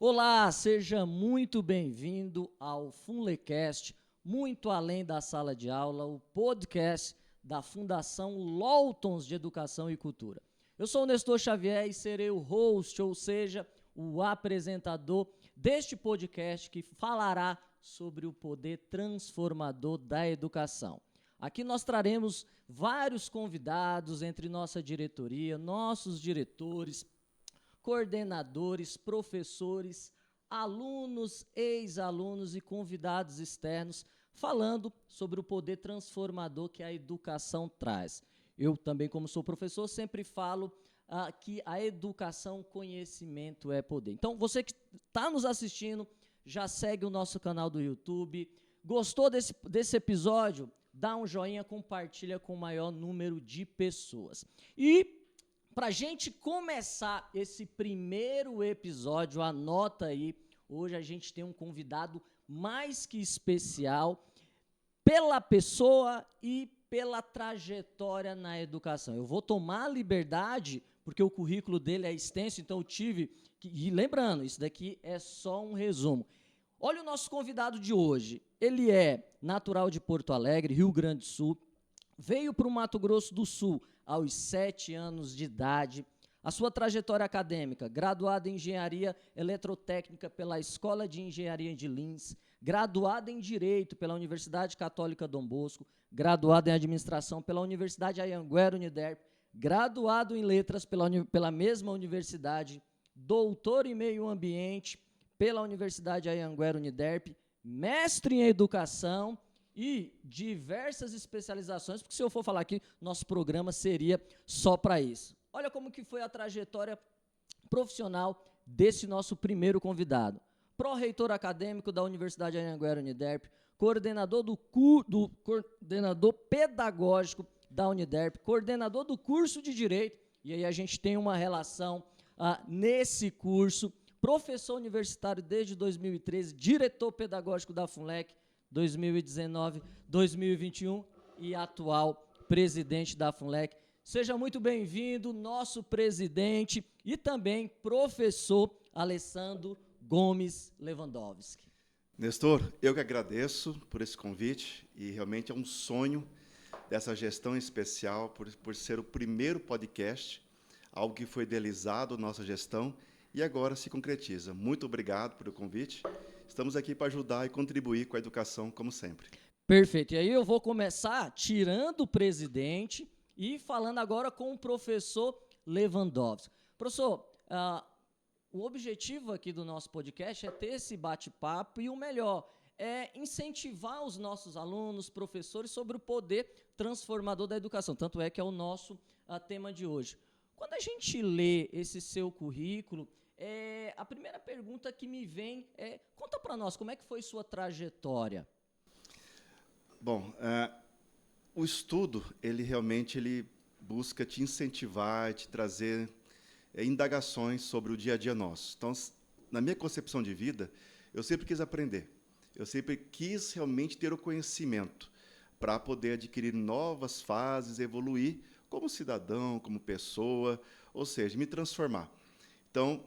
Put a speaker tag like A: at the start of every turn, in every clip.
A: Olá, seja muito bem-vindo ao Funlecast, muito além da sala de aula, o podcast da Fundação Loltons de Educação e Cultura. Eu sou o Nestor Xavier e serei o host, ou seja, o apresentador deste podcast que falará sobre o poder transformador da educação. Aqui nós traremos vários convidados entre nossa diretoria, nossos diretores, coordenadores, professores, alunos, ex-alunos e convidados externos, falando sobre o poder transformador que a educação traz. Eu também, como sou professor, sempre falo que a educação, conhecimento é poder. Então, você que está nos assistindo, já segue o nosso canal do YouTube. Gostou desse episódio? Dá um joinha, compartilha com o maior número de pessoas. E para a gente começar esse primeiro episódio, anota aí, hoje a gente tem um convidado mais que especial pela pessoa e pela trajetória na educação. Eu vou tomar a liberdade, porque o currículo dele é extenso, então eu tive e lembrando, isso daqui é só um resumo. Olha o nosso convidado de hoje. Ele é natural de Porto Alegre, Rio Grande do Sul, veio para o Mato Grosso do Sul aos 7 anos de idade. A sua trajetória acadêmica, graduado em Engenharia Eletrotécnica pela Escola de Engenharia de Lins, graduado em Direito pela Universidade Católica Dom Bosco, graduado em Administração pela Universidade Anhanguera Uniderp, graduado em Letras pela mesma universidade, doutor em Meio Ambiente pela Universidade Anhanguera Uniderp, mestre em Educação e diversas especializações, porque se eu for falar aqui, nosso programa seria só para isso. Olha como que foi a trajetória profissional desse nosso primeiro convidado. Pró-reitor acadêmico da Universidade Anhanguera Uniderp, coordenador coordenador pedagógico da Uniderp, coordenador do curso de Direito, e aí a gente tem uma relação nesse curso, professor universitário desde 2013, diretor pedagógico da FUNLEC, 2019, 2021 e atual presidente da FUNLEC. Seja muito bem-vindo, nosso presidente e também professor Alessandro Gomes Lewandowski.
B: Nestor, eu que agradeço por esse convite e realmente é um sonho dessa gestão especial por ser o primeiro podcast, algo que foi idealizado nossa gestão e agora se concretiza. Muito obrigado pelo convite. Estamos aqui para ajudar e contribuir com a educação, como sempre.
A: Perfeito. E aí eu vou começar tirando o presidente e falando agora com o professor Lewandowski. Professor, o objetivo aqui do nosso podcast é ter esse bate-papo e o melhor é incentivar os nossos alunos, professores, sobre o poder transformador da educação. Tanto é que é o nosso tema de hoje. Quando a gente lê esse seu currículo, a primeira pergunta que me vem é, conta para nós, como é que foi sua trajetória?
B: Bom, o estudo, ele realmente busca te incentivar, te trazer indagações sobre o dia a dia nosso. Então, na minha concepção de vida, eu sempre quis aprender. Eu sempre quis realmente ter o conhecimento para poder adquirir novas fases, evoluir como cidadão, como pessoa, ou seja, me transformar. Então,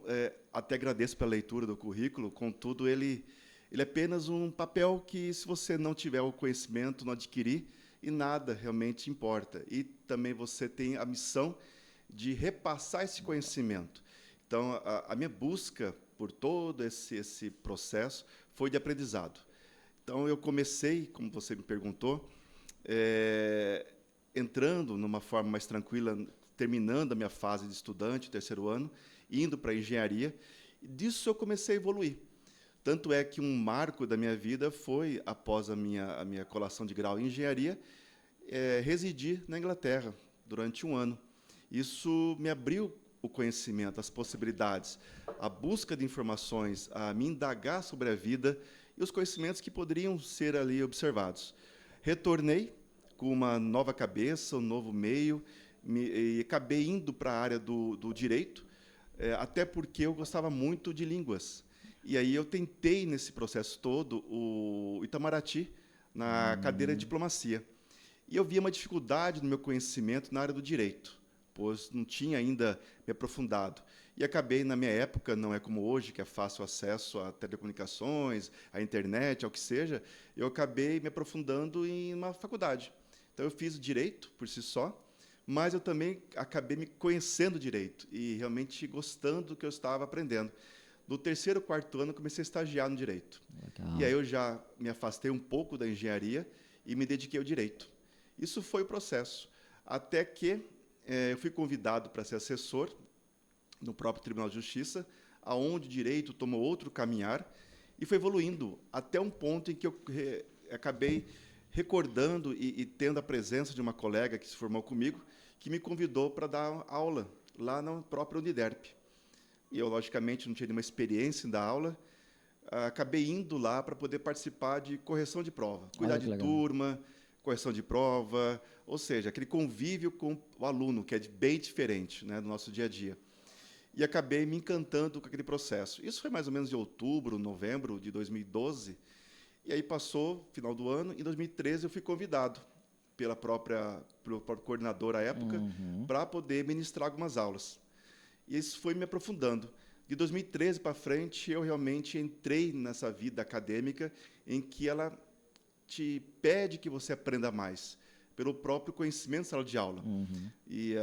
B: até agradeço pela leitura do currículo, contudo, ele é apenas um papel que, se você não tiver o conhecimento, não adquirir, e nada realmente importa. E também você tem a missão de repassar esse conhecimento. Então, a minha busca por todo esse processo foi de aprendizado. Então, eu comecei, como você me perguntou, entrando numa forma mais tranquila, terminando a minha fase de estudante, terceiro ano, indo para a engenharia, e disso eu comecei a evoluir. Tanto é que um marco da minha vida foi, após a minha colação de grau em engenharia, residir na Inglaterra durante um ano. Isso me abriu o conhecimento, as possibilidades, a busca de informações, a me indagar sobre a vida e os conhecimentos que poderiam ser ali observados. Retornei com uma nova cabeça, um novo meio, e acabei indo para a área do direito, até porque eu gostava muito de línguas. E aí eu tentei, nesse processo todo, o Itamaraty, na cadeira de diplomacia. E eu via uma dificuldade no meu conhecimento na área do direito. pois não tinha ainda me aprofundado. E acabei, na minha época, não é como hoje, que é fácil acesso a telecomunicações, à internet, ao que seja, eu acabei me aprofundando em uma faculdade. Então, eu fiz Direito, por si só, mas eu também acabei me conhecendo Direito e realmente gostando do que eu estava aprendendo. No terceiro, quarto ano, eu comecei a estagiar no Direito.
A: Legal.
B: E aí eu já me afastei um pouco da engenharia e me dediquei ao Direito. Isso foi o processo. Até que eu fui convidado para ser assessor no próprio Tribunal de Justiça, aonde o Direito tomou outro caminhar e foi evoluindo até um ponto em que eu acabei recordando e tendo a presença de uma colega que se formou comigo, que me convidou para dar aula lá na própria Uniderp. E eu, logicamente, não tinha nenhuma experiência em dar aula, acabei indo lá para poder participar de correção de prova, cuidar de turma, correção de prova, ou seja, aquele convívio com o aluno, que é bem diferente, né, do nosso dia a dia. E acabei me encantando com aquele processo. Isso foi mais ou menos de outubro, novembro de 2012, e aí passou, final do ano, em 2013 eu fui convidado pelo próprio coordenador à época para poder ministrar algumas aulas. E isso foi me aprofundando. De 2013 para frente, eu realmente entrei nessa vida acadêmica em que ela te pede que você aprenda mais, pelo próprio conhecimento da sala de aula. E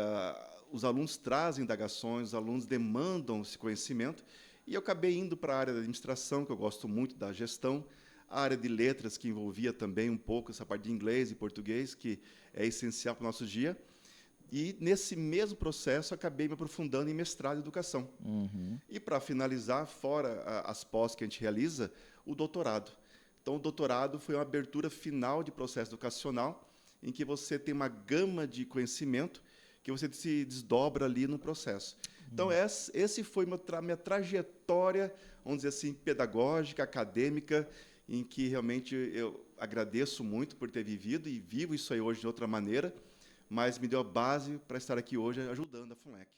B: os alunos trazem indagações, os alunos demandam esse conhecimento, e eu acabei indo para a área da administração, que eu gosto muito da gestão, a área de letras, que envolvia também um pouco essa parte de inglês e português, que é essencial para o nosso dia. E, nesse mesmo processo, acabei me aprofundando em mestrado em educação. E, para finalizar, fora as pós que a gente realiza, o doutorado. Então, o doutorado foi uma abertura final de processo educacional, em que você tem uma gama de conhecimento que você se desdobra ali no processo. Então, esse foi minha trajetória, vamos dizer assim, pedagógica, acadêmica, em que realmente eu agradeço muito por ter vivido e vivo isso aí hoje de outra maneira, mas me deu a base para estar aqui hoje ajudando a FUNLEC.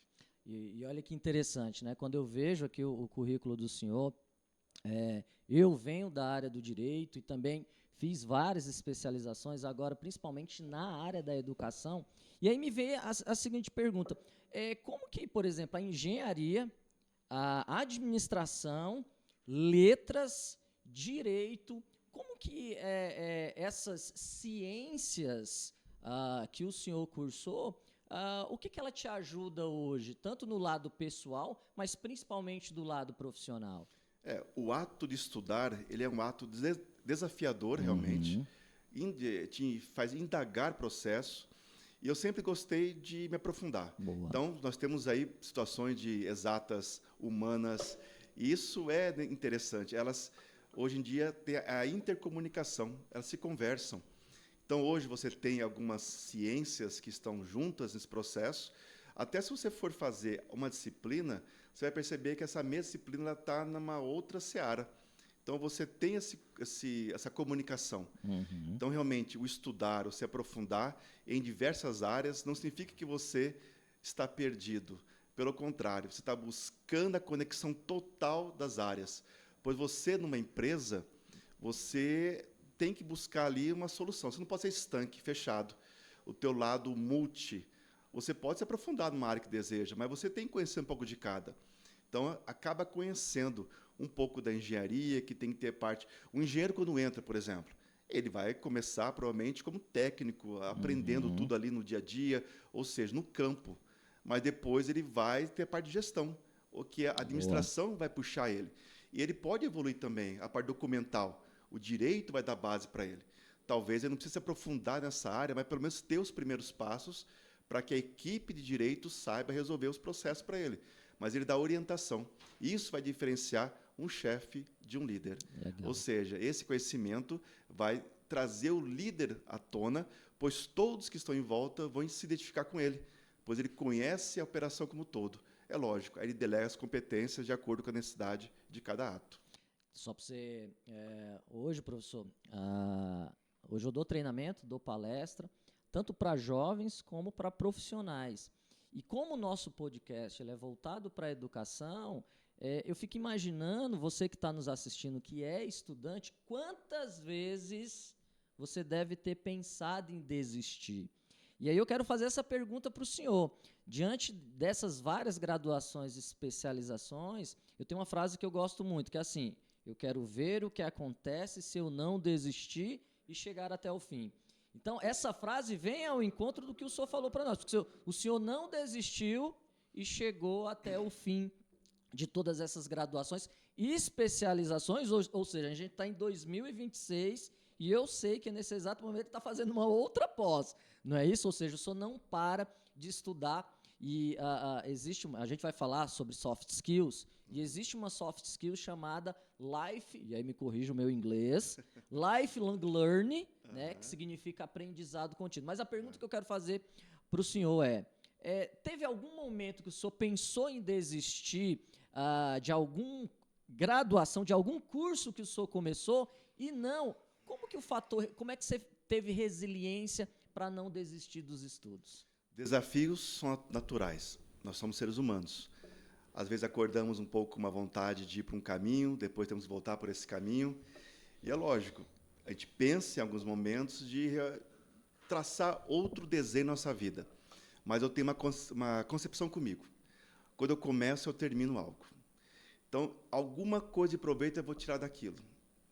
A: E olha que interessante, né? Quando eu vejo aqui o currículo do senhor, eu venho da área do direito e também fiz várias especializações, agora principalmente na área da educação, e aí me veio a seguinte pergunta, como que, por exemplo, a engenharia, a administração, letras, direito, como que essas ciências que o senhor cursou, o que ela te ajuda hoje, tanto no lado pessoal, mas principalmente do lado profissional?
B: O ato de estudar, ele é um ato desafiador, realmente, te faz indagar processo, e eu sempre gostei de me aprofundar.
A: Boa.
B: Então, nós temos aí situações de exatas, humanas, e isso é interessante. Elas, hoje em dia, têm a intercomunicação, elas se conversam. Então, hoje você tem algumas ciências que estão juntas nesse processo. Até se você for fazer uma disciplina, você vai perceber que essa mesma disciplina está numa outra seara. Então, você tem essa comunicação. Então, realmente, o estudar, o se aprofundar em diversas áreas, não significa que você está perdido. Pelo contrário, você está buscando a conexão total das áreas. Pois você, numa empresa, você tem que buscar ali uma solução. Você não pode ser estanque, fechado. O teu lado multi, você pode se aprofundar numa área que deseja, mas você tem que conhecer um pouco de cada. Então, acaba conhecendo um pouco da engenharia, que tem que ter parte... O engenheiro, quando entra, por exemplo, ele vai começar, provavelmente, como técnico, aprendendo tudo ali no dia a dia, ou seja, no campo. Mas depois ele vai ter a parte de gestão, o que a administração vai puxar ele. E ele pode evoluir também, a parte documental. O direito vai dar base para ele. Talvez ele não precise se aprofundar nessa área, mas pelo menos ter os primeiros passos para que a equipe de direito saiba resolver os processos para ele. Mas ele dá orientação. Isso vai diferenciar um chefe de um líder.
A: Legal.
B: Ou seja, esse conhecimento vai trazer o líder à tona, pois todos que estão em volta vão se identificar com ele, pois ele conhece a operação como um todo. É lógico, aí ele delega as competências de acordo com a necessidade de cada ato.
A: Só para você, hoje, professor, hoje eu dou treinamento, dou palestra, tanto para jovens como para profissionais. E como o nosso podcast ele é voltado para a educação, eu fico imaginando, você que está nos assistindo, que é estudante, quantas vezes você deve ter pensado em desistir. E aí eu quero fazer essa pergunta para o senhor. Diante dessas várias graduações e especializações, eu tenho uma frase que eu gosto muito, que é assim: eu quero ver o que acontece se eu não desistir e chegar até o fim. Então, essa frase vem ao encontro do que o senhor falou para nós, porque o senhor não desistiu e chegou até o fim de todas essas graduações e especializações, ou seja, a gente está em 2026 e eu sei que nesse exato momento está fazendo uma outra pós, não é isso? Ou seja, o senhor não para de estudar e a gente vai falar sobre soft skills e existe uma soft skill chamada life, e aí me corrija o meu inglês, lifelong learning, né, que significa aprendizado contínuo. Mas a pergunta que eu quero fazer para o senhor teve algum momento que o senhor pensou em desistir de alguma graduação, de algum curso que o senhor começou e não? Como é que você teve resiliência para não desistir dos estudos?
B: Desafios são naturais. Nós somos seres humanos. Às vezes acordamos um pouco com uma vontade de ir para um caminho, depois temos que voltar por esse caminho. E é lógico, a gente pensa em alguns momentos de traçar outro desenho na nossa vida. Mas eu tenho uma concepção comigo. Quando eu começo, eu termino algo. Então, alguma coisa de proveito eu vou tirar daquilo.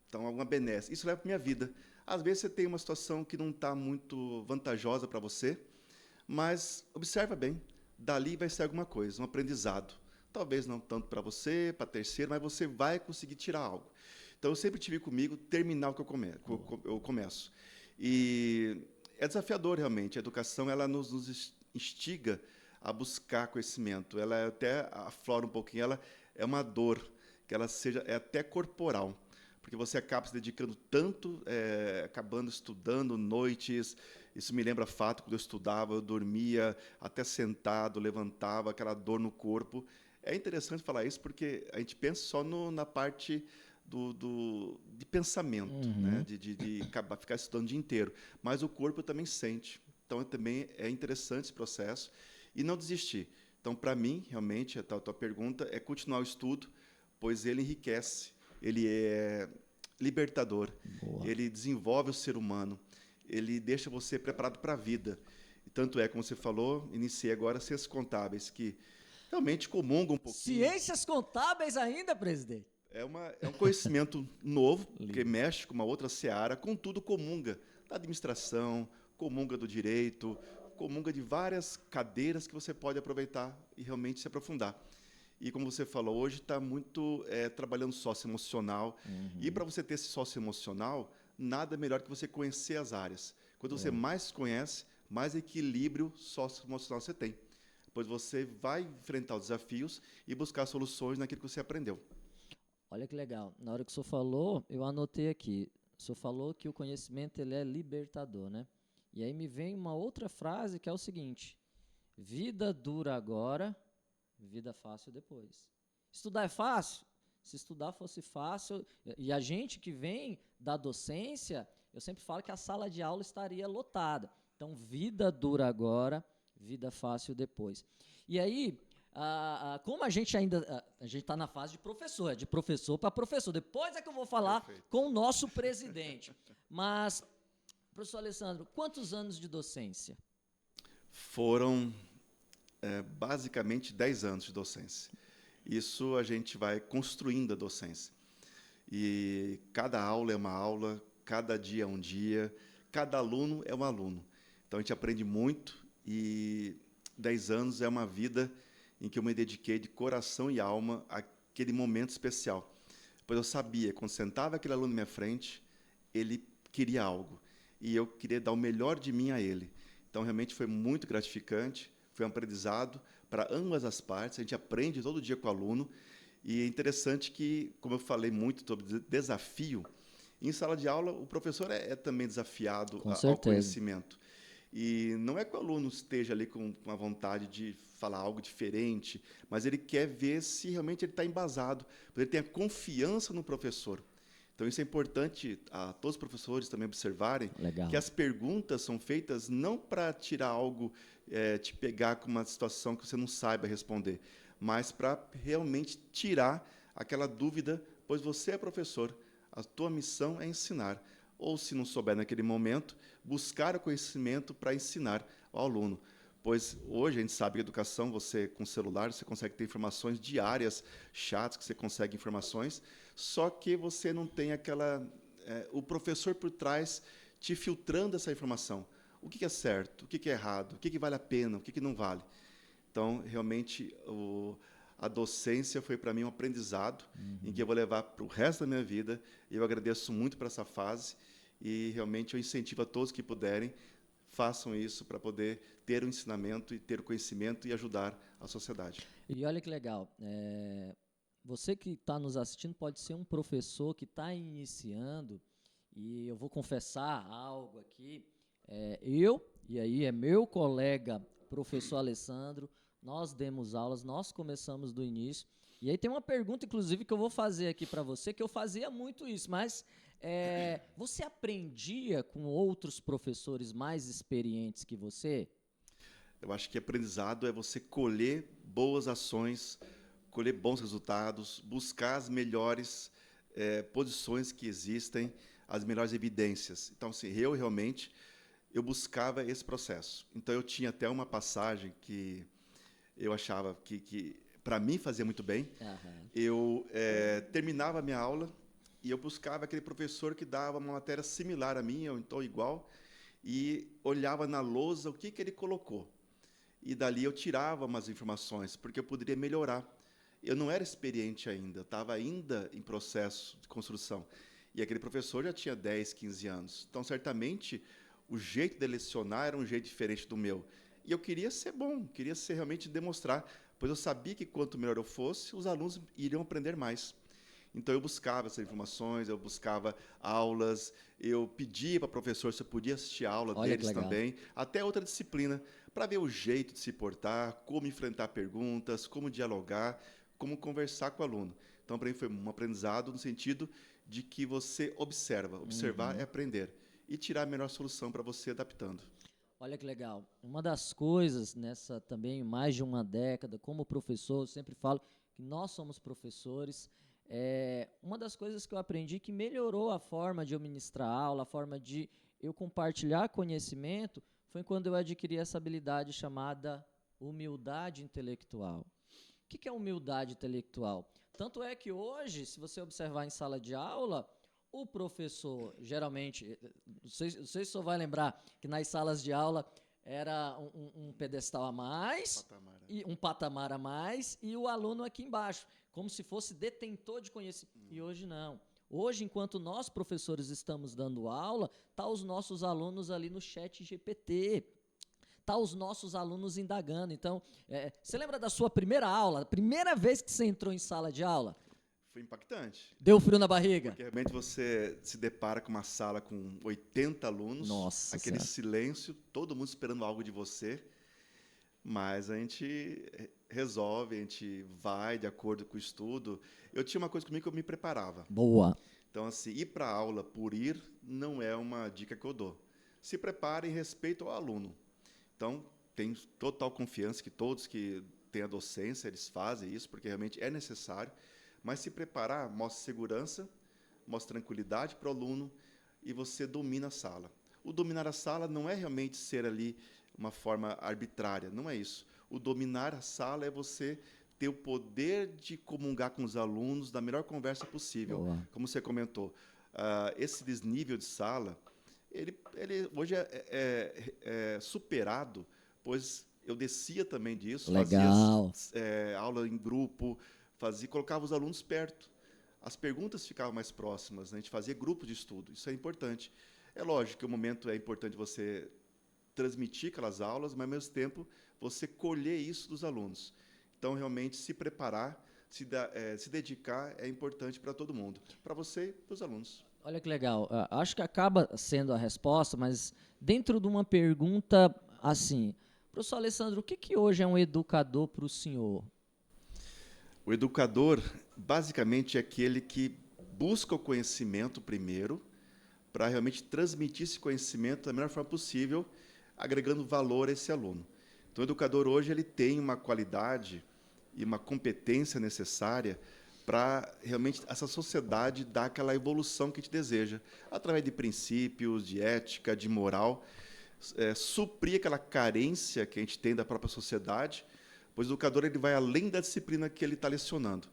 B: Então, alguma benesse. Isso leva para a minha vida. Às vezes você tem uma situação que não está muito vantajosa para você, mas observa bem, dali vai ser alguma coisa, um aprendizado. Talvez não tanto para você, para terceiro, mas você vai conseguir tirar algo. Então, eu sempre tive comigo terminar o que eu começo. E é desafiador, realmente. A educação ela nos instiga a buscar conhecimento. Ela até aflora um pouquinho, ela é uma dor, que ela é até corporal, porque você acaba se dedicando tanto, acabando estudando noites. Isso me lembra fato, quando eu estudava, eu dormia até sentado, levantava, aquela dor no corpo. É interessante falar isso, porque a gente pensa só na parte de pensamento, né? de acabar, ficar estudando o dia inteiro. Mas o corpo também sente. Então, também é interessante esse processo. E não desistir. Então, para mim, realmente, a tua pergunta é continuar o estudo, pois ele enriquece, ele é libertador,
A: Boa.
B: Ele desenvolve o ser humano, ele deixa você preparado para a vida. E tanto é, como você falou, iniciei agora ciências contábeis, que realmente comungam um pouquinho.
A: Ciências contábeis ainda, presidente?
B: É um conhecimento novo, que mexe com uma outra seara, contudo comunga da administração, comunga do direito, comunga de várias cadeiras que você pode aproveitar e realmente se aprofundar. E, como você falou, hoje está muito trabalhando socioemocional. E, para você ter esse socioemocional, nada melhor que você conhecer as áreas. Quando você mais conhece, mais equilíbrio socioemocional você tem. Pois você vai enfrentar os desafios e buscar soluções naquilo que você aprendeu.
A: Olha que legal. Na hora que o senhor falou, eu anotei aqui. O senhor falou que o conhecimento ele é libertador, né? E aí me vem uma outra frase que é o seguinte: vida dura agora, vida fácil depois. Estudar é fácil? Se estudar fosse fácil, e a gente que vem da docência, eu sempre falo que a sala de aula estaria lotada. Então, vida dura agora, vida fácil depois. E aí, como a gente ainda a gente está na fase de professor para professor. Depois é que eu vou falar com o nosso presidente. Mas, professor Alessandro, quantos anos de docência?
B: Foram basicamente 10 anos de docência. Isso a gente vai construindo a docência. E cada aula é uma aula, cada dia é um dia, cada aluno é um aluno. Então, a gente aprende muito e 10 anos é uma vida em que eu me dediquei de coração e alma àquele momento especial. Pois eu sabia, quando sentava aquele aluno na minha frente, ele queria algo. E eu queria dar o melhor de mim a ele. Então, realmente foi muito gratificante, foi um aprendizado para ambas as partes. A gente aprende todo dia com o aluno. E é interessante que, como eu falei muito sobre desafio, em sala de aula o professor é também desafiado ao conhecimento. E não é que o aluno esteja ali com a vontade de falar algo diferente, mas ele quer ver se realmente ele está embasado, para ele ter a confiança no professor. Então, isso é importante a todos os professores também observarem. Legal. Que as perguntas são feitas não para tirar algo, te pegar com uma situação que você não saiba responder, mas para realmente tirar aquela dúvida, pois você é professor, a tua missão é ensinar. Ou, se não souber naquele momento, buscar o conhecimento para ensinar ao aluno. Pois hoje a gente sabe que a educação, você com celular, você consegue ter informações diárias, chats que você consegue informações, só que você não tem o professor por trás te filtrando essa informação. O que é certo, o que é errado, o que vale a pena, o que não vale. Então, realmente, a docência foi para mim um aprendizado em que eu vou levar para o resto da minha vida. E eu agradeço muito por essa fase e realmente eu incentivo a todos que puderem, façam isso para poder ter o ensinamento e ter o conhecimento e ajudar a sociedade.
A: E olha que legal, você que está nos assistindo pode ser um professor que está iniciando, e eu vou confessar algo aqui, e aí é meu colega professor Alessandro, nós demos aulas, nós começamos do início, e aí tem uma pergunta, inclusive, que eu vou fazer aqui para você, que eu fazia muito isso, mas você aprendia com outros professores mais experientes que você?
B: Eu acho que aprendizado é você colher boas ações, colher bons resultados, buscar as melhores posições que existem, as melhores evidências. Então, assim, eu buscava esse processo. Então, eu tinha até uma passagem que eu achava que para mim, fazia muito bem.
A: Aham.
B: Eu terminava a minha aula e eu buscava aquele professor que dava uma matéria similar à minha, ou então igual, e olhava na lousa o que ele colocou. E dali eu tirava umas informações, porque eu poderia melhorar. Eu não era experiente ainda, estava ainda em processo de construção. E aquele professor já tinha 10, 15 anos. Então, certamente, o jeito de lecionar era um jeito diferente do meu. E eu queria ser bom, queria realmente demonstrar, pois eu sabia que quanto melhor eu fosse, os alunos iriam aprender mais. Então, eu buscava essas informações, eu buscava aulas, eu pedia para o professor se eu podia assistir a aula
A: Olha que
B: deles
A: legal.
B: também, até outra disciplina, para ver o jeito de se portar, como enfrentar perguntas, como dialogar, como conversar com o aluno. Então, para mim, foi um aprendizado no sentido de que você observa. Observar é aprender. E tirar a melhor solução para você adaptando.
A: Olha que legal. Uma das coisas nessa também mais de uma década, como professor, eu sempre falo que nós somos professores. Uma das coisas que eu aprendi que melhorou a forma de eu ministrar aula, a forma de eu compartilhar conhecimento, foi quando eu adquiri essa habilidade chamada humildade intelectual. O que é humildade intelectual? Tanto é que hoje, se você observar em sala de aula, o professor, geralmente, não sei se o senhor vai lembrar que nas salas de aula era um pedestal a mais, e um patamar a mais, e o aluno aqui embaixo, como se fosse detentor de conhecimento. E hoje não. Hoje, enquanto nós, professores, estamos dando aula, tá os nossos alunos ali no chat GPT, tá os nossos alunos indagando. Então, você lembra da sua primeira aula, a primeira vez que você entrou em sala de aula?
B: Foi impactante.
A: Deu frio na barriga?
B: Porque realmente você se depara com uma sala com 80 alunos,
A: Nossa
B: aquele
A: Senhora.
B: silêncio, todo mundo esperando algo de você, mas a gente resolve, a gente vai de acordo com o estudo. Eu tinha uma coisa comigo que eu me preparava.
A: Boa.
B: Então, assim, ir para a aula por ir não é uma dica que eu dou. Se prepare em respeito ao aluno. Então, tenho total confiança que todos que têm a docência, eles fazem isso, porque realmente é necessário. Mas se preparar, mostra segurança, mostra tranquilidade para o aluno e você domina a sala. O dominar a sala não é realmente ser ali uma forma arbitrária, não é isso. O dominar a sala é você ter o poder de comungar com os alunos da melhor conversa possível.
A: Boa.
B: Como você comentou, esse desnível de sala, ele hoje é superado, pois eu descia também disso,
A: Legal.
B: fazia aula em grupo, colocava os alunos perto. As perguntas ficavam mais próximas, né? A gente fazia grupo de estudo, isso é importante. É lógico que o momento é importante você transmitir aquelas aulas, mas, ao mesmo tempo, você colher isso dos alunos. Então, realmente, se preparar, se dedicar é importante para todo mundo, para você e para os alunos.
A: Olha que legal. Acho que acaba sendo a resposta, mas dentro de uma pergunta assim, professor Alessandro, o que hoje é um educador para o senhor?
B: O educador, basicamente, é aquele que busca o conhecimento primeiro, para realmente transmitir esse conhecimento da melhor forma possível, agregando valor a esse aluno. Então, o educador hoje ele tem uma qualidade e uma competência necessária para realmente essa sociedade dar aquela evolução que a gente deseja, através de princípios, de ética, de moral. suprir aquela carência que a gente tem da própria sociedade, pois o educador ele vai além da disciplina que ele está lecionando.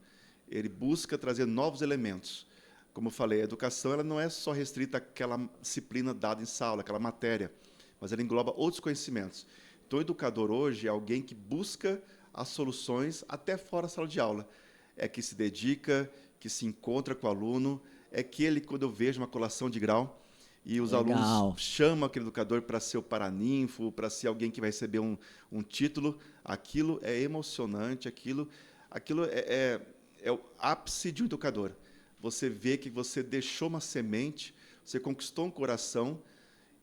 B: Ele busca trazer novos elementos. Como eu falei, a educação ela não é só restrita àquela disciplina dada em sala, aquela matéria, mas ela engloba outros conhecimentos. Então, o educador hoje é alguém que busca as soluções até fora da sala de aula. É que se dedica, que se encontra com o aluno, é aquele, quando eu vejo uma colação de grau, e os
A: Legal.
B: alunos chamam aquele educador para ser o paraninfo, para ser alguém que vai receber um título, aquilo é emocionante, aquilo é o ápice de um educador. Você vê que você deixou uma semente, você conquistou um coração,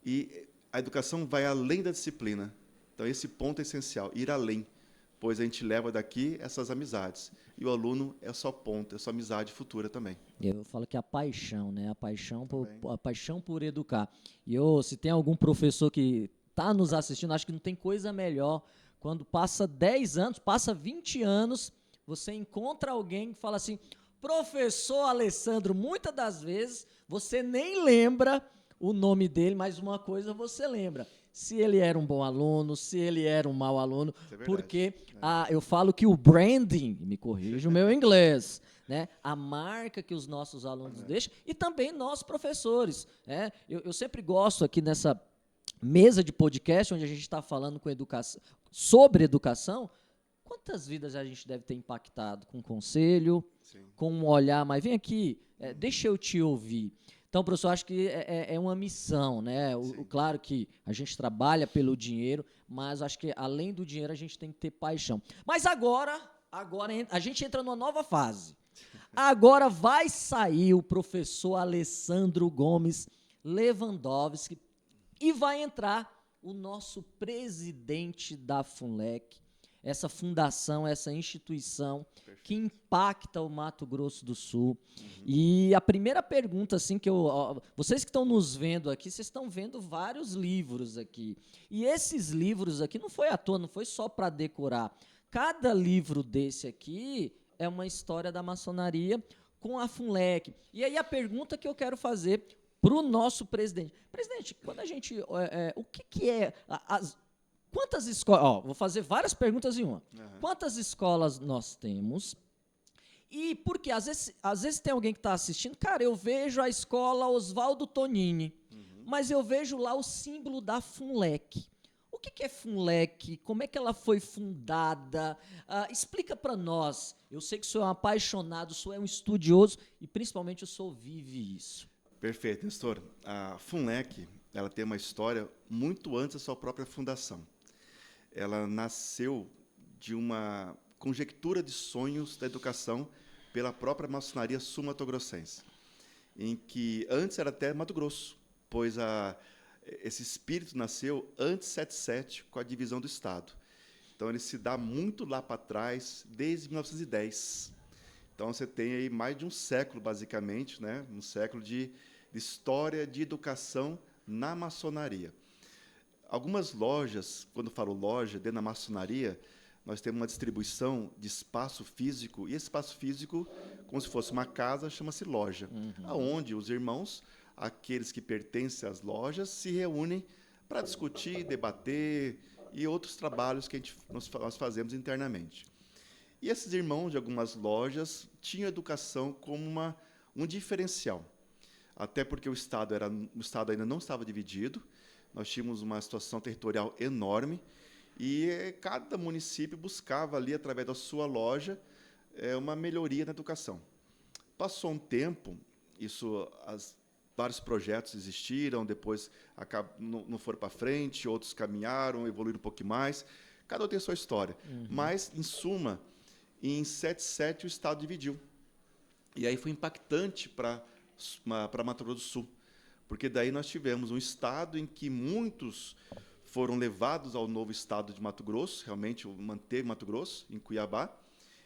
B: e a educação vai além da disciplina. Então, esse ponto é essencial, ir além, pois a gente leva daqui essas amizades. E o aluno é só ponto, é só amizade futura também.
A: Eu falo que é a paixão, né? A paixão
B: Também.
A: a paixão por educar. E se tem algum professor que está nos assistindo, acho que não tem coisa melhor quando passa 10 anos, passa 20 anos, você encontra alguém que fala assim, professor Alessandro, muitas das vezes você nem lembra o nome dele, mas uma coisa você lembra. Se ele era um bom aluno, se ele era um mau aluno,
B: Isso é verdade.
A: porque eu falo que o branding, me corrija o meu inglês, né? A marca que os nossos alunos deixam e também nós professores. Né? Eu sempre gosto aqui nessa mesa de podcast, onde a gente está falando sobre educação, quantas vidas a gente deve ter impactado com conselho,
B: Sim.
A: com um olhar, mas vem aqui, deixa eu te ouvir. Então, professor, acho que é uma missão, né? Claro que a gente trabalha pelo dinheiro, mas acho que além do dinheiro a gente tem que ter paixão. Mas agora a gente entra numa nova fase. Agora vai sair o professor Alessandro Gomes Lewandowski e vai entrar o nosso presidente da FUNLEC, essa fundação, essa instituição que impacta o Mato Grosso do Sul. E a primeira pergunta, assim, vocês que estão nos vendo aqui, vocês estão vendo vários livros aqui. E esses livros aqui não foi à toa, não foi só para decorar. Cada livro desse aqui é uma história da maçonaria com a FUNLEC. E aí a pergunta que eu quero fazer para o nosso presidente. Presidente, quando a gente... o que é... Quantas escolas... vou fazer várias perguntas em uma. Uhum. Quantas escolas nós temos? E porque às vezes tem alguém que está assistindo, cara, eu vejo a escola Oswaldo Tonini, mas eu vejo lá o símbolo da FUNLEC. O que é FUNLEC? Como é que ela foi fundada? Explica para nós. Eu sei que o senhor é um apaixonado, o senhor é um estudioso e principalmente o senhor vive isso.
B: Perfeito, Nestor. A FUNLEC ela tem uma história muito antes da sua própria fundação. Ela nasceu de uma conjectura de sonhos da educação pela própria maçonaria sul-mato-grossense, em que antes era até Mato Grosso, pois esse espírito nasceu antes de 77, com a divisão do Estado. Então, ele se dá muito lá para trás, desde 1910. Então, você tem aí mais de um século, basicamente, né? Um século de história de educação na maçonaria. Algumas lojas, quando falo loja, dentro da maçonaria, nós temos uma distribuição de espaço físico, e esse espaço físico, como se fosse uma casa, chama-se loja, onde os irmãos, aqueles que pertencem às lojas, se reúnem para discutir, debater e outros trabalhos que nós fazemos internamente. E esses irmãos de algumas lojas tinham a educação como um diferencial, até porque o Estado ainda não estava dividido. Nós tínhamos uma situação territorial enorme e cada município buscava ali, através da sua loja, uma melhoria na educação. Passou um tempo, vários projetos existiram, depois não foram para frente, outros caminharam, evoluíram um pouco mais. Cada um tem a sua história. Mas, em suma, em 77 o Estado dividiu. E aí foi impactante para Mato Grosso do Sul, porque daí nós tivemos um estado em que muitos foram levados ao novo estado de Mato Grosso, realmente manteve Mato Grosso, em Cuiabá,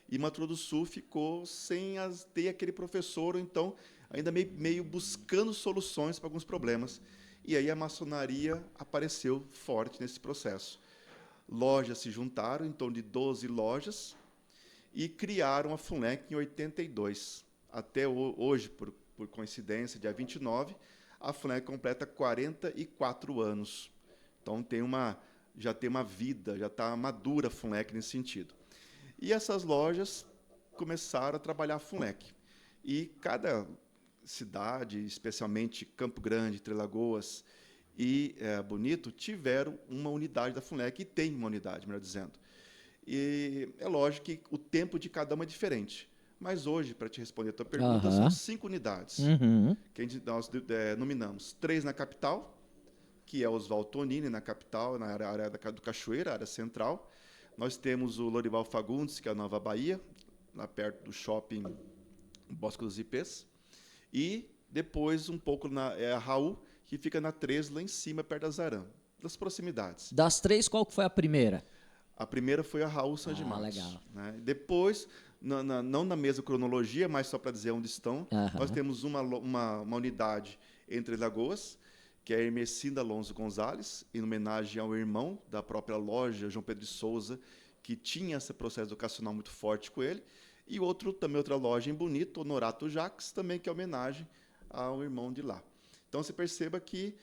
B: e Mato Grosso do Sul ficou sem ter aquele professor, ou então ainda meio buscando soluções para alguns problemas. E aí a maçonaria apareceu forte nesse processo. Lojas se juntaram, em torno de 12 lojas, e criaram a FUNLEC em 82. Até hoje, por coincidência, dia 29, a FUNLEC completa 44 anos. Então, já tem uma vida, já está madura a FUNLEC nesse sentido. E essas lojas começaram a trabalhar a FUNLEC. E cada cidade, especialmente Campo Grande, Três Lagoas e Bonito, tiveram uma unidade da FUNLEC, e tem uma unidade, melhor dizendo. E é lógico que o tempo de cada uma é diferente. Mas hoje, para te responder a tua pergunta, são 5 unidades. Que nós nominamos 3 na capital, que é o Oswaldo Tonini, na capital, na área do Cachoeira, área central. Nós temos o Lorival Fagundes, que é a Nova Bahia, lá perto do shopping Bosque dos Ipês. E depois, um pouco, a Raul, que fica na 3, lá em cima, perto da Zarã, das proximidades.
A: Das 3, qual que foi a primeira?
B: A primeira foi a Raul San Dimas.
A: Legal.
B: Né? Depois, não na mesma cronologia, mas só para dizer onde estão, nós temos uma unidade entre Lagoas, que é a Hermecinda Alonso Gonzalez, em homenagem ao irmão da própria loja, João Pedro de Souza, que tinha esse processo educacional muito forte com ele, e também outra loja em Bonito, Honorato Jacques, também que é homenagem ao irmão de lá. Então, você perceba que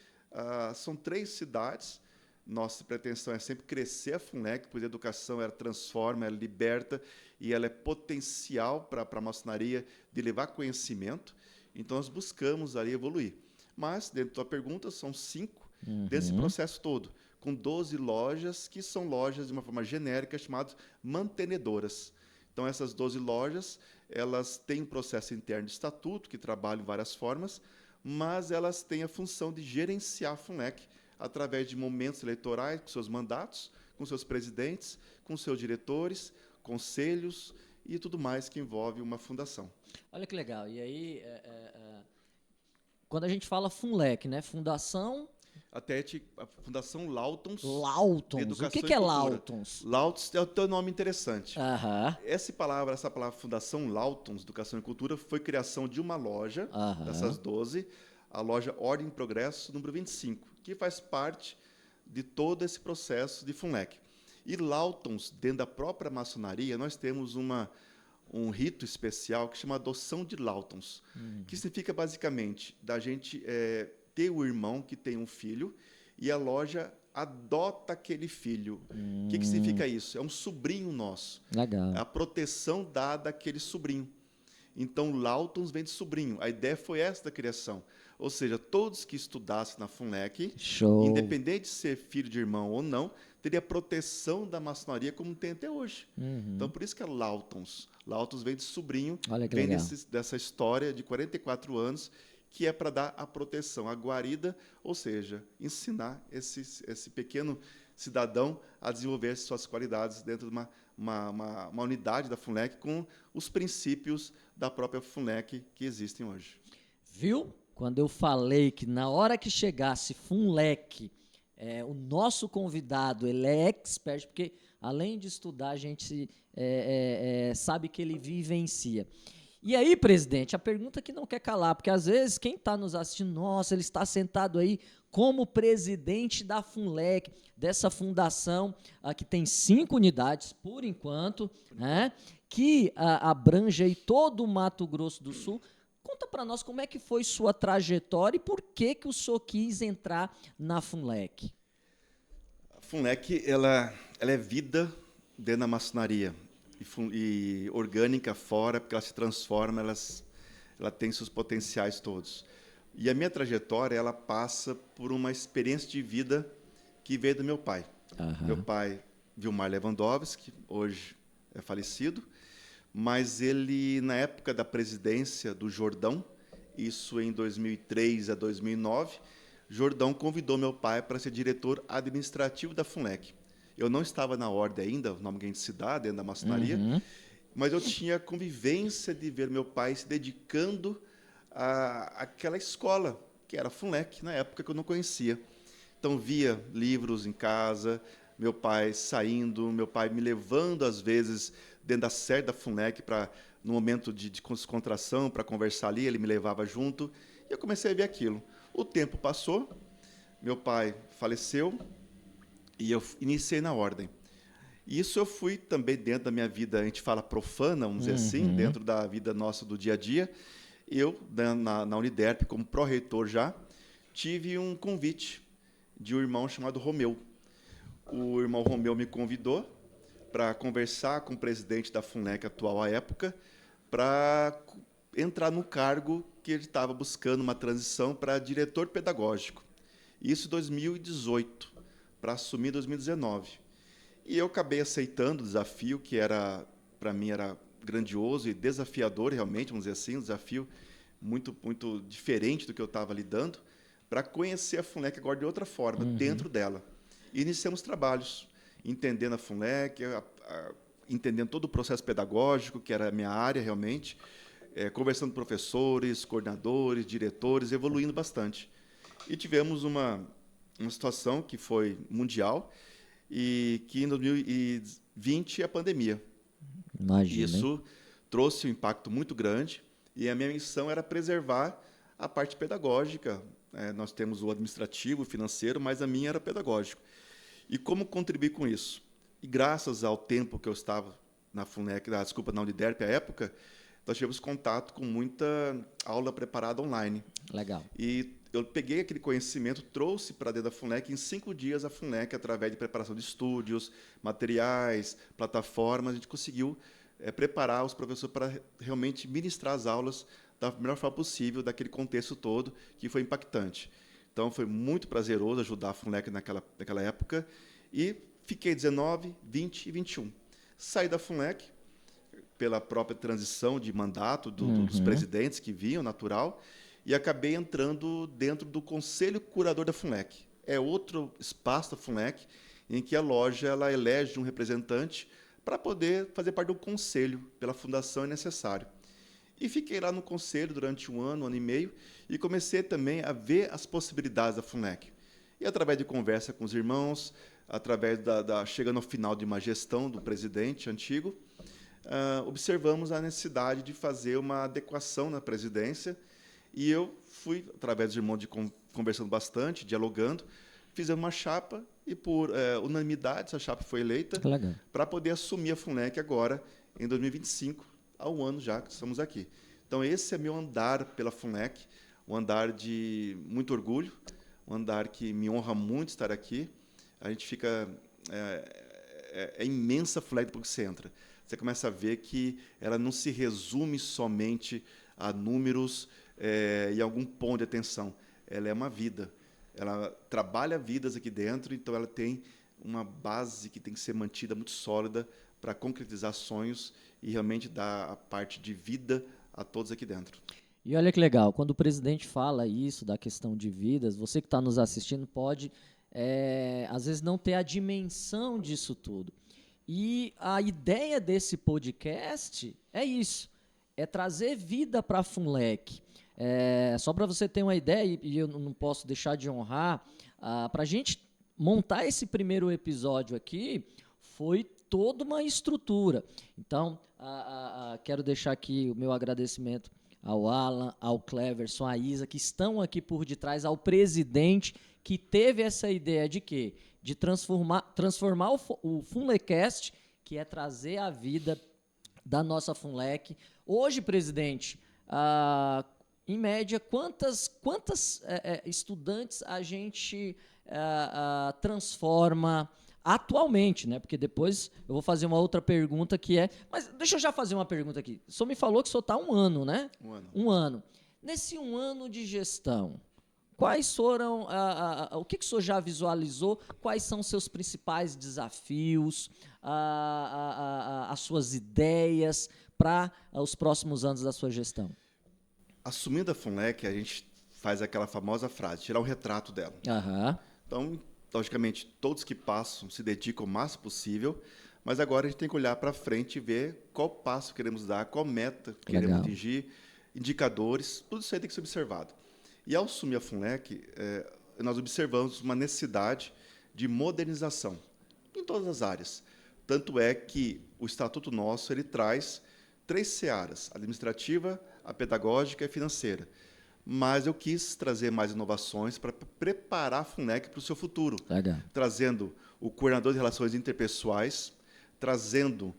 B: são 3 cidades. Nossa pretensão é sempre crescer a FUNLEC, pois a educação ela transforma, ela liberta e ela é potencial para a maçonaria de levar conhecimento. Então, nós buscamos ali evoluir. Mas, dentro da tua pergunta, são 5 desse processo todo, com 12 lojas, que são lojas, de uma forma genérica, chamadas mantenedoras. Então, essas 12 lojas, elas têm um processo interno de estatuto, que trabalham em várias formas, mas elas têm a função de gerenciar a FUNLEC, através de momentos eleitorais, com seus mandatos, com seus presidentes, com seus diretores, conselhos e tudo mais que envolve uma fundação.
A: Olha que legal. E aí, quando a gente fala FUNLEC, né? Fundação...
B: A Fundação Lautons.
A: Lautons. O que é Lautons?
B: Lautons é o teu nome interessante. Essa palavra Fundação Lautons, Educação e Cultura, foi criação de uma loja, dessas 12, a loja Ordem e Progresso, número 25, que faz parte de todo esse processo de FUNLEC. E Lautons, dentro da própria maçonaria, nós temos um rito especial que chama adoção de Lautons, que significa, basicamente, da gente ter o irmão que tem um filho e a loja adota aquele filho. O que significa isso? É um sobrinho nosso.
A: Legal.
B: É a proteção dada àquele sobrinho. Então, Lautons vem de sobrinho. A ideia foi essa da criação. Ou seja, todos que estudassem na FUNLEC, independente de ser filho de irmão ou não, teria proteção da maçonaria como tem até hoje. Então, por isso que é Lautons. Lautons vem de sobrinho, vem dessa história de 44 anos, que é para dar a proteção, a guarida, ou seja, ensinar esse pequeno cidadão a desenvolver suas qualidades dentro de uma unidade da FUNLEC com os princípios da própria FUNLEC que existem hoje.
A: Viu? Quando eu falei que na hora que chegasse FUNLEC, o nosso convidado, ele é expert, porque além de estudar, a gente sabe que ele vivencia. E aí, presidente, a pergunta que não quer calar, porque às vezes quem está nos assistindo, nossa, ele está sentado aí como presidente da FUNLEC, dessa fundação que tem 5 unidades, por enquanto, né, que abrange aí todo o Mato Grosso do Sul. Conta para nós como é que foi sua trajetória e por que o senhor quis entrar na FUNLEC.
B: A FUNLEC ela é vida dentro da maçonaria e orgânica fora, porque ela se transforma, ela tem seus potenciais todos. E a minha trajetória ela passa por uma experiência de vida que veio do meu pai. Meu pai, Vilmar Lewandowski, hoje é falecido, mas ele, na época da presidência do Jordão, isso em 2003 a 2009, Jordão convidou meu pai para ser diretor administrativo da FUNLEC. Eu não estava na ordem ainda, o nome que a gente se dá dentro da maçonaria, mas eu tinha a convivência de ver meu pai se dedicando àquela escola, que era a FUNLEC, na época que eu não conhecia. Então, via livros em casa, meu pai saindo, meu pai me levando, às vezes, dentro da sede da FUNLEC, no momento de descontração, para conversar ali, ele me levava junto, e eu comecei a ver aquilo. O tempo passou, meu pai faleceu, e eu iniciei na ordem. Isso eu fui também dentro da minha vida, a gente fala profana, vamos dizer assim, dentro da vida nossa do dia a dia. Eu, na Uniderp, como pró-reitor já, tive um convite de um irmão chamado Romeu. O irmão Romeu me convidou para conversar com o presidente da FUNLEC atual à época, para entrar no cargo que ele estava buscando uma transição para diretor pedagógico. Isso em 2018, para assumir em 2019. E eu acabei aceitando o desafio, que para mim era grandioso e desafiador, realmente, vamos dizer assim, um desafio muito, muito diferente do que eu estava lidando, para conhecer a FUNLEC agora de outra forma, dentro dela. E iniciamos trabalhos, entendendo a FUNLEC, entendendo todo o processo pedagógico, que era a minha área realmente, conversando com professores, coordenadores, diretores, evoluindo bastante. E tivemos uma situação que foi mundial, e que em 2020 a pandemia.
A: Imagina.
B: Isso trouxe um impacto muito grande, e a minha missão era preservar a parte pedagógica. Nós temos o administrativo, o financeiro, mas a minha era pedagógico. E como contribuir com isso? E graças ao tempo que eu estava na FUNLEC, na Uniderp à época, nós tivemos contato com muita aula preparada online.
A: Legal.
B: E eu peguei aquele conhecimento, trouxe para dentro da FUNLEC, em 5 dias a FUNLEC, através de preparação de estúdios, materiais, plataformas, a gente conseguiu preparar os professores para realmente ministrar as aulas da melhor forma possível, daquele contexto todo, que foi impactante. Então, foi muito prazeroso ajudar a FUNLEC naquela época, e fiquei 19, 20 e 21. Saí da FUNLEC, pela própria transição de mandato dos presidentes que vinham, natural, e acabei entrando dentro do Conselho Curador da FUNLEC. É outro espaço da FUNLEC em que a loja ela elege um representante para poder fazer parte do conselho. Pela fundação é necessário. E fiquei lá no conselho durante um ano e meio, e comecei também a ver as possibilidades da FUNLEC. E através de conversa com os irmãos, através chegando ao final de uma gestão do presidente antigo, observamos a necessidade de fazer uma adequação na presidência, e eu fui, através dos irmãos, conversando bastante, dialogando, fizemos uma chapa, e por unanimidade essa chapa foi eleita para poder assumir a FUNLEC agora, em 2025, há um ano já que estamos aqui. Então, esse é meu andar pela FUNLEC, um andar de muito orgulho, um andar que me honra muito estar aqui. A gente fica... É imensa a FUNLEC depois que você entra. Você começa a ver que ela não se resume somente a números e algum ponto de atenção. Ela é uma vida. Ela trabalha vidas aqui dentro, então ela tem uma base que tem que ser mantida muito sólida para concretizar sonhos e realmente dar a parte de vida a todos aqui dentro.
A: E olha que legal, quando o presidente fala isso, da questão de vidas, você que está nos assistindo pode, às vezes, não ter a dimensão disso tudo. E a ideia desse podcast é isso, é trazer vida para a FUNLEC. Só para você ter uma ideia, e eu não posso deixar de honrar, para a gente montar esse primeiro episódio aqui, foi toda uma estrutura. Então, quero deixar aqui o meu agradecimento ao Alan, ao Cleverson, à Isa, que estão aqui por detrás, ao presidente, que teve essa ideia de quê? De transformar o FUNLECast, que é trazer a vida da nossa FUNLEC. Hoje, presidente, em média, quantas estudantes a gente transforma atualmente, né? Porque depois eu vou fazer uma outra pergunta que é... Mas deixa eu já fazer uma pergunta aqui. O senhor me falou que o senhor está 1 ano, né?
B: 1 ano.
A: 1 ano. Nesse 1 ano de gestão, quais foram... o que o senhor já visualizou? Quais são os seus principais desafios? As suas ideias para os próximos anos da sua gestão?
B: Assumindo a FUNLEC, a gente faz aquela famosa frase, tirar o retrato dela. Então, logicamente, todos que passam se dedicam o máximo possível, mas agora a gente tem que olhar para frente e ver qual passo queremos dar, qual meta queremos atingir, indicadores, tudo isso aí tem que ser observado. E ao assumir a FUNLEC, nós observamos uma necessidade de modernização em todas as áreas. Tanto é que o Estatuto nosso ele traz 3 searas, administrativa, a pedagógica e a financeira. Mas eu quis trazer mais inovações para preparar a FUNLEC para o seu futuro. Trazendo o coordenador de relações interpessoais, trazendo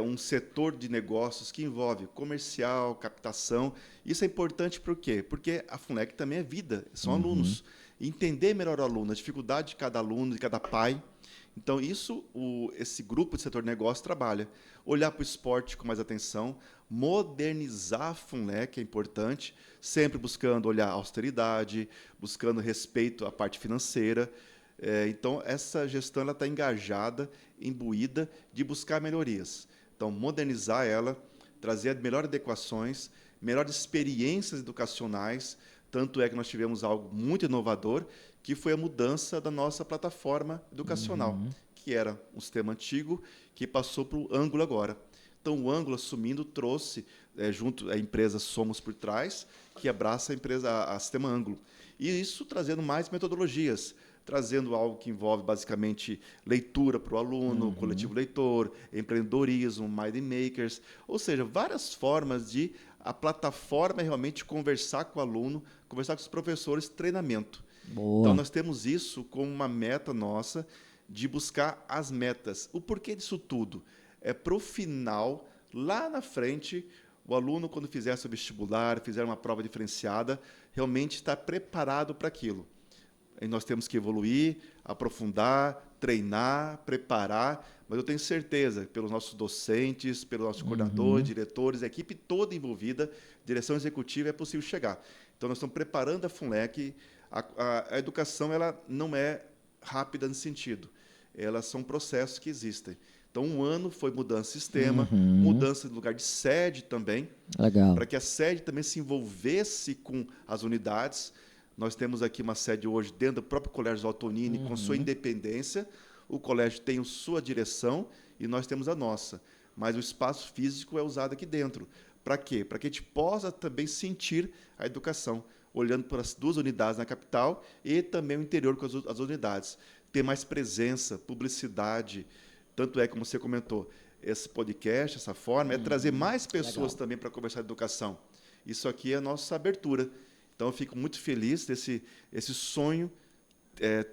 B: um setor de negócios que envolve comercial, captação. Isso é importante por quê? Porque a FUNLEC também é vida, são alunos. entender melhor o aluno, a dificuldade de cada aluno, de cada pai. Então, esse grupo de setor de negócio trabalha. Olhar para o esporte com mais atenção, modernizar a FUNLEC, é importante, sempre buscando olhar a austeridade, buscando respeito à parte financeira. Então, essa gestão está engajada, imbuída de buscar melhorias. Então, modernizar ela, trazer melhores adequações, melhores experiências educacionais, tanto é que nós tivemos algo muito inovador, que foi a mudança da nossa plataforma educacional, que era um sistema antigo, que passou para o Ângulo agora. Então, o Ângulo, assumindo, trouxe, junto à empresa Somos por trás, que abraça a sistema Ângulo. E isso trazendo mais metodologias, trazendo algo que envolve, basicamente, leitura para o aluno, coletivo leitor, empreendedorismo, mind makers, ou seja, várias formas de a plataforma realmente conversar com o aluno, conversar com os professores, treinamento.
A: Boa.
B: Então, nós temos isso como uma meta nossa de buscar as metas. O porquê disso tudo? É para o final, lá na frente, o aluno, quando fizer seu vestibular, fizer uma prova diferenciada, realmente estar preparado para aquilo. E nós temos que evoluir, aprofundar, treinar, preparar, mas eu tenho certeza, pelos nossos docentes, pelos nossos coordenadores, diretores, a equipe toda envolvida, direção executiva, é possível chegar. Então, nós estamos preparando a FUNLEC. A educação ela não é rápida nesse sentido. Elas são processos que existem. Então, um ano foi mudança de sistema, mudança de lugar de sede também, para que a sede também se envolvesse com as unidades. Nós temos aqui uma sede hoje dentro do próprio Colégio Altonini, com sua independência. O colégio tem a sua direção e nós temos a nossa. Mas o espaço físico é usado aqui dentro. Para quê? Para que a gente possa também sentir a educação, olhando para as duas unidades na capital e também o interior com as unidades. Ter mais presença, publicidade. Tanto é, como você comentou, esse podcast, essa forma, é trazer mais pessoas também para conversar de educação. Isso aqui é a nossa abertura. Então, eu fico muito feliz desse sonho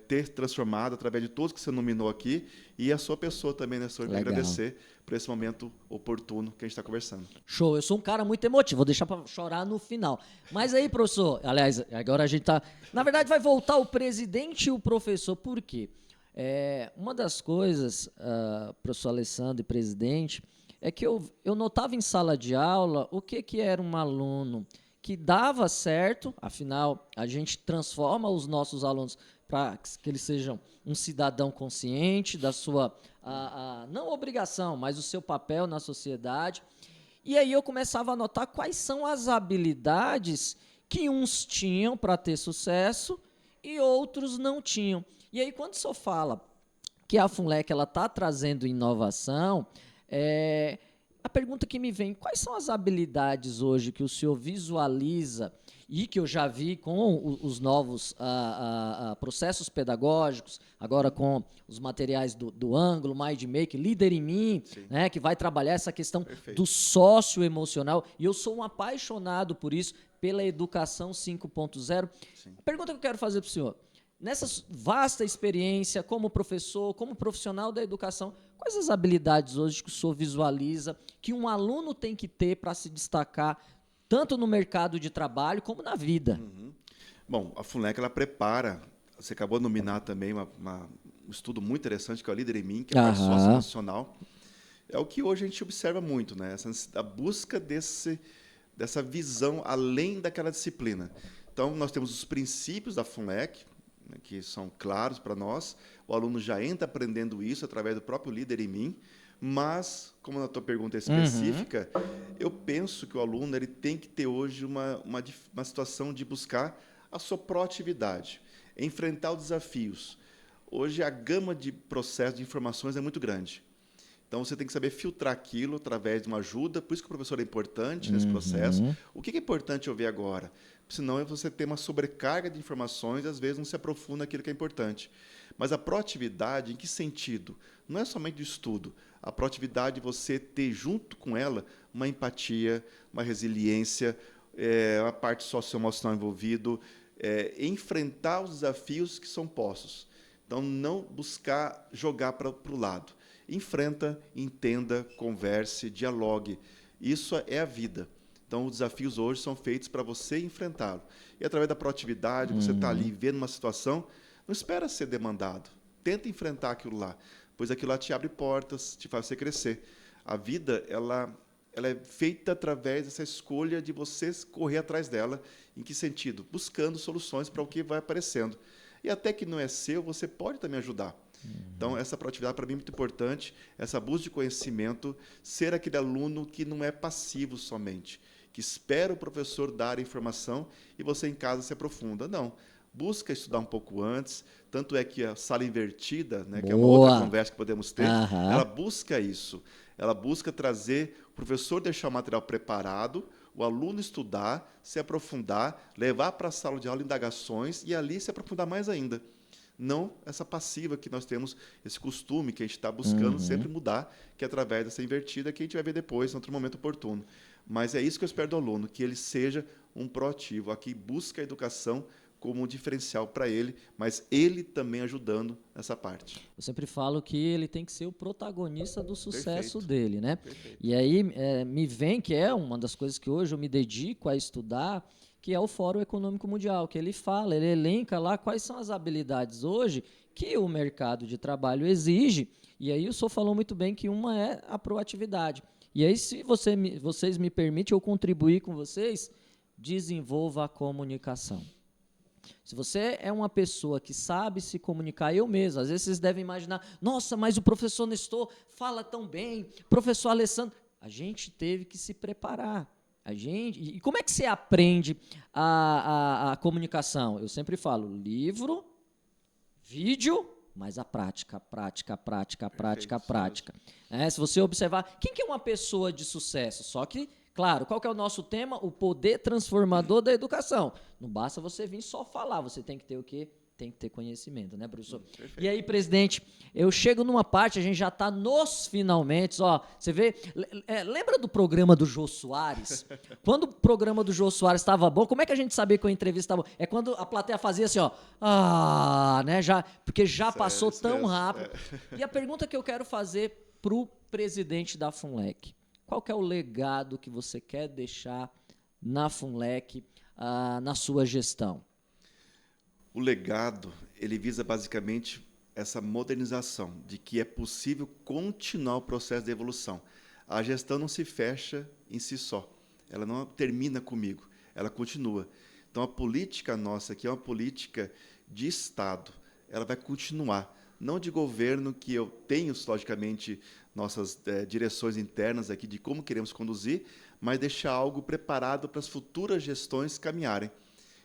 B: ter transformado através de todos que você nominou aqui e a sua pessoa também, né, senhor? Agradecer por esse momento oportuno que a gente está conversando.
A: Show, eu sou um cara muito emotivo, vou deixar para chorar no final. Mas aí, professor, aliás, agora a gente está... Na verdade, vai voltar o presidente e o professor. Por quê? Uma das coisas, professor Alessandro e presidente, é que eu notava em sala de aula o que era um aluno que dava certo, afinal, a gente transforma os nossos alunos para que eles sejam um cidadão consciente da sua, não obrigação, mas o seu papel na sociedade. E aí eu começava a notar quais são as habilidades que uns tinham para ter sucesso e outros não tinham. E aí, quando o senhor fala que a FUNLEC está trazendo inovação, a pergunta que me vem, quais são as habilidades hoje que o senhor visualiza e que eu já vi com os novos processos pedagógicos, agora com os materiais do Ângulo, Mind Maker, Líder em Mim, né, que vai trabalhar essa questão do socioemocional, e eu sou um apaixonado por isso, pela educação 5.0. A pergunta que eu quero fazer para o senhor, nessa vasta experiência como professor, como profissional da educação, quais as habilidades hoje que o senhor visualiza que um aluno tem que ter para se destacar tanto no mercado de trabalho como na vida?
B: Bom, a FUNLEC ela prepara, você acabou de nominar também um estudo muito interessante, que é o Líder em Mim, que é a parte socioemocional. É o que hoje a gente observa muito, né? A busca dessa visão além daquela disciplina. Então, nós temos os princípios da FUNLEC, que são claros para nós. O aluno já entra aprendendo isso através do próprio Líder em Mim, mas, como na tua pergunta específica, eu penso que o aluno ele tem que ter hoje uma situação de buscar a sua proatividade, enfrentar os desafios. Hoje, a gama de processos de informações é muito grande. Então, você tem que saber filtrar aquilo através de uma ajuda, por isso que o professor é importante nesse processo. O que é importante eu ver agora? Senão você tem uma sobrecarga de informações e, às vezes, não se aprofunda naquilo que é importante. Mas a proatividade, em que sentido? Não é somente do estudo. A proatividade é você ter, junto com ela, uma empatia, uma resiliência, uma parte socioemocional envolvida, enfrentar os desafios que são postos. Então, não buscar jogar para o lado. Enfrenta, entenda, converse, dialogue. Isso é a vida. Então, os desafios hoje são feitos para você enfrentá-lo. E através da proatividade, você está ali vendo uma situação, não espera ser demandado. Tenta enfrentar aquilo lá, pois aquilo lá te abre portas, te faz você crescer. A vida, ela é feita através dessa escolha de você correr atrás dela. Em que sentido? Buscando soluções para o que vai aparecendo. E até que não é seu, você pode também ajudar. Então, essa proatividade para mim é muito importante, essa busca de conhecimento, ser aquele aluno que não é passivo somente, que espera o professor dar a informação e você em casa se aprofunda. Não, busca estudar um pouco antes, tanto é que a sala invertida, né, que é uma outra conversa que podemos ter, ela busca isso, ela busca trazer, o professor deixar o material preparado, o aluno estudar, se aprofundar, levar para a sala de aula indagações e ali se aprofundar mais ainda. Não essa passiva que nós temos, esse costume que a gente está buscando sempre mudar, que é através dessa invertida que a gente vai ver depois, em outro momento oportuno. Mas é isso que eu espero do aluno, que ele seja um proativo, aqui busca a educação como um diferencial para ele, mas ele também ajudando nessa parte.
A: Eu sempre falo que ele tem que ser o protagonista do sucesso
B: Perfeito.
A: dele, né?
B: Perfeito.
A: E aí me vem que é uma das coisas que hoje eu me dedico a estudar, que é o Fórum Econômico Mundial, que ele fala, ele elenca lá quais são as habilidades hoje que o mercado de trabalho exige, e aí o senhor falou muito bem que uma é a proatividade. E aí, se vocês me permitem eu contribuir com vocês, desenvolva a comunicação. Se você é uma pessoa que sabe se comunicar, eu mesmo, às vezes vocês devem imaginar, nossa, mas o professor Nestor fala tão bem, professor Alessandro, a gente teve que se preparar. E como é que você aprende a comunicação? Eu sempre falo, livro, vídeo, mas a prática, prática, prática, prática, prática. Se você observar, quem que é uma pessoa de sucesso? Só que, claro, qual que é o nosso tema? O poder transformador da educação. Não basta você vir só falar, você tem que ter o quê? Tem que ter conhecimento, né, professor? E aí, presidente, eu chego numa parte, a gente já está nos finalmente, ó, você vê, lembra do programa do Jô Soares? Quando o programa do Jô Soares estava bom, como é que a gente sabia que a entrevista estava bom? É quando a plateia fazia assim, ó, né, porque já passou tão rápido. E a pergunta que eu quero fazer para o presidente da FUNLEC, qual que é o legado que você quer deixar na FUNLEC, na sua gestão?
B: O legado, ele visa basicamente essa modernização, de que é possível continuar o processo de evolução. A gestão não se fecha em si só, ela não termina comigo, ela continua. Então, a política nossa aqui é uma política de Estado, ela vai continuar, não de governo, que eu tenho, logicamente, nossas direções internas aqui de como queremos conduzir, mas deixar algo preparado para as futuras gestões caminharem.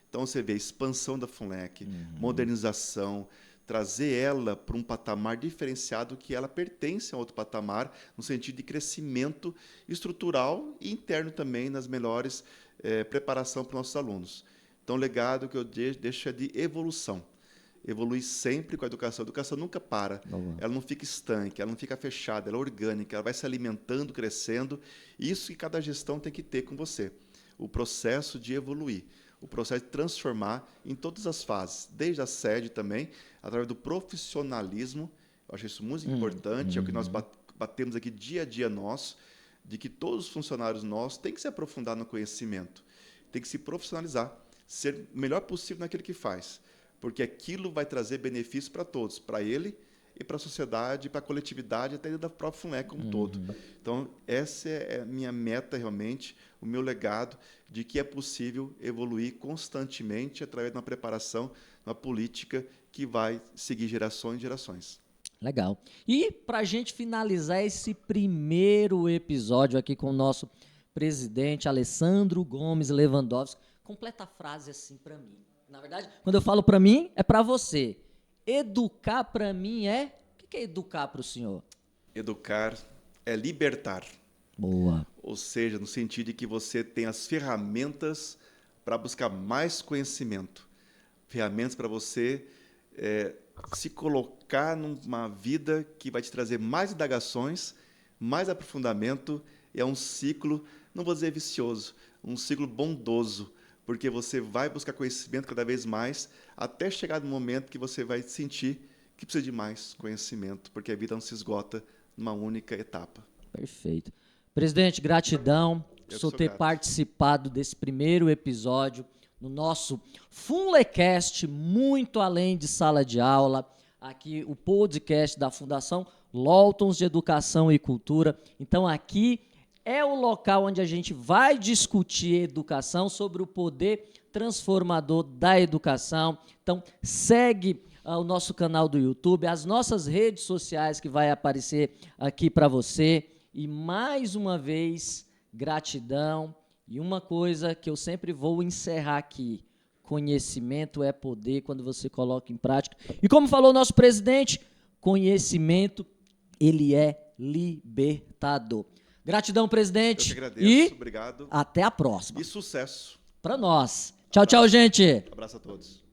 B: Então, você vê a expansão da FUNLEC, modernização, trazer ela para um patamar diferenciado que ela pertence a outro patamar, no sentido de crescimento estrutural e interno também, nas melhores preparação para os nossos alunos. Então, o legado que eu deixo é de evolução. Evoluir sempre com a educação. A educação nunca para, ela não fica estanque, ela não fica fechada, ela é orgânica, ela vai se alimentando, crescendo. Isso que cada gestão tem que ter com você. O processo de evoluir. O processo de transformar em todas as fases, desde a sede também, através do profissionalismo. Eu acho isso muito importante, é o que nós batemos aqui dia a dia nosso, de que todos os funcionários nossos têm que se aprofundar no conhecimento, têm que se profissionalizar, ser o melhor possível naquilo que faz, porque aquilo vai trazer benefício para todos, para ele e para a sociedade, para a coletividade, até da própria FUNLEC como um todo. Então, essa é a minha meta realmente, o meu legado, de que é possível evoluir constantemente através de uma preparação, uma política que vai seguir gerações e gerações.
A: Legal. E para a gente finalizar esse primeiro episódio aqui com o nosso presidente Alessandro Gomes Lewandowski, completa a frase assim para mim. Na verdade, quando eu falo para mim, é para você. Educar para mim é... O que é educar para o senhor?
B: Educar é libertar.
A: Boa.
B: Ou seja, no sentido de que você tem as ferramentas para buscar mais conhecimento. Ferramentas para você se colocar numa vida que vai te trazer mais indagações, mais aprofundamento. É um ciclo, não vou dizer vicioso, um ciclo bondoso, porque você vai buscar conhecimento cada vez mais, até chegar no momento que você vai sentir que precisa de mais conhecimento, porque a vida não se esgota numa única etapa.
A: Perfeito. Presidente, gratidão. por ter participado desse primeiro episódio no nosso FUNLEcast, muito além de sala de aula, aqui o podcast da Fundação Lawtons de Educação e Cultura. Então aqui é o local onde a gente vai discutir educação, sobre o poder transformador da educação. Então segue o nosso canal do YouTube, as nossas redes sociais que vai aparecer aqui para você. E mais uma vez, gratidão. E uma coisa que eu sempre vou encerrar aqui: conhecimento é poder quando você coloca em prática. E como falou o nosso presidente, conhecimento, ele é libertador. Gratidão, presidente.
B: Eu que agradeço, obrigado.
A: Até a próxima.
B: E sucesso.
A: Para nós. Tchau, tchau, gente.
B: Um abraço a todos.